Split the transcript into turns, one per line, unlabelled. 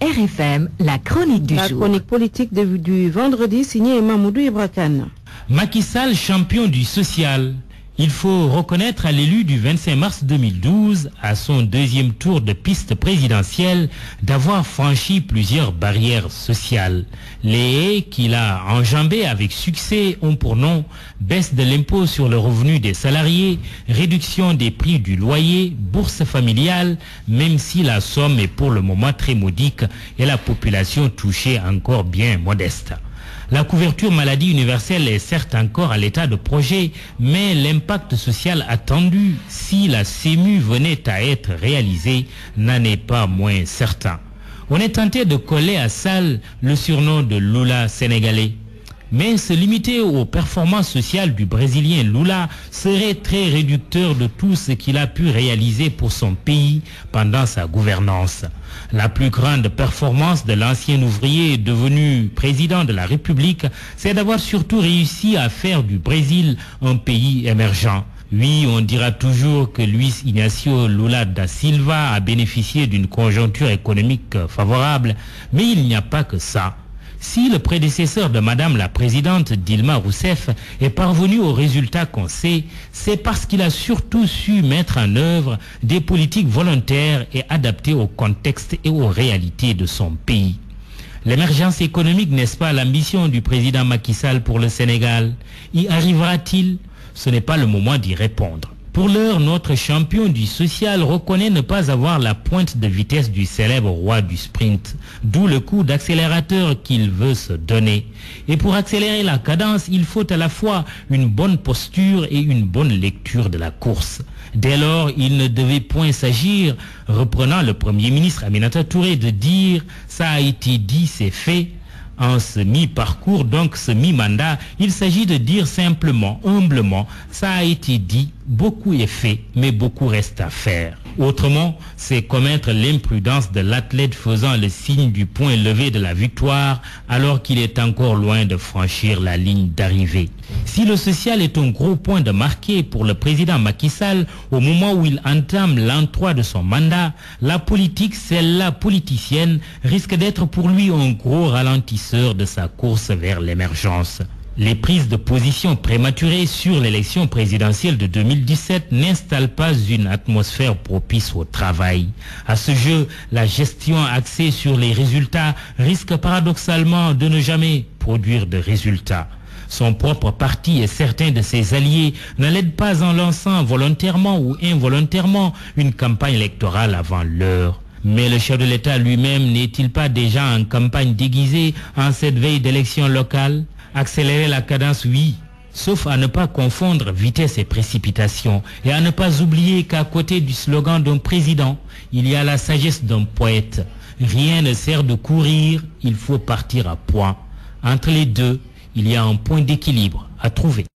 RFM, la chronique du jour.
La chronique politique du vendredi signée Mamoudou Ibra Kane.
Macky Sall, champion du social. Il faut reconnaître à l'élu du 25 mars 2012, à son deuxième tour de piste présidentielle, d'avoir franchi plusieurs barrières sociales. Les haies qu'il a enjambées avec succès ont pour nom baisse de l'impôt sur le revenu des salariés, réduction des prix du loyer, bourse familiale, même si la somme est pour le moment très modique et la population touchée encore bien modeste. La couverture maladie universelle est certes encore à l'état de projet, mais l'impact social attendu, si la CEMU venait à être réalisée, n'en est pas moins certain. On est tenté de coller à Sall le surnom de Lula sénégalais. Mais se limiter aux performances sociales du Brésilien Lula serait très réducteur de tout ce qu'il a pu réaliser pour son pays pendant sa gouvernance. La plus grande performance de l'ancien ouvrier devenu président de la République, c'est d'avoir surtout réussi à faire du Brésil un pays émergent. Oui, on dira toujours que Luiz Inácio Lula da Silva a bénéficié d'une conjoncture économique favorable, mais il n'y a pas que ça. Si le prédécesseur de Madame la Présidente Dilma Rousseff est parvenu au résultat qu'on sait, c'est parce qu'il a surtout su mettre en œuvre des politiques volontaires et adaptées au contexte et aux réalités de son pays. L'émergence économique, n'est-ce pas l'ambition du président Macky Sall pour le Sénégal? Y arrivera-t-il? Ce n'est pas le moment d'y répondre. Pour l'heure, notre champion du social reconnaît ne pas avoir la pointe de vitesse du célèbre roi du sprint, d'où le coup d'accélérateur qu'il veut se donner. Et pour accélérer la cadence, il faut à la fois une bonne posture et une bonne lecture de la course. Dès lors, il ne devait point s'agir, reprenant le Premier ministre Aminata Touré, de dire « ça a été dit, c'est fait ». En ce mi-parcours, donc ce mi-mandat, il s'agit de dire simplement, humblement, ça a été dit, beaucoup est fait, mais beaucoup reste à faire. Autrement, c'est commettre l'imprudence de l'athlète faisant le signe du poing levé de la victoire alors qu'il est encore loin de franchir la ligne d'arrivée. Si le social est un gros point de marqué pour le président Macky Sall au moment où il entame l'entroi de son mandat, la politique, celle-là politicienne, risque d'être pour lui un gros ralentisseur de sa course vers l'émergence. Les prises de position prématurées sur l'élection présidentielle de 2017 n'installent pas une atmosphère propice au travail. À ce jeu, la gestion axée sur les résultats risque paradoxalement de ne jamais produire de résultats. Son propre parti et certains de ses alliés ne l'aident pas en lançant volontairement ou involontairement une campagne électorale avant l'heure. Mais le chef de l'État lui-même n'est-il pas déjà en campagne déguisée en cette veille d'élection locale? Accélérer la cadence, oui, sauf à ne pas confondre vitesse et précipitation et à ne pas oublier qu'à côté du slogan d'un président, il y a la sagesse d'un poète. Rien ne sert de courir, il faut partir à point. Entre les deux, il y a un point d'équilibre à trouver.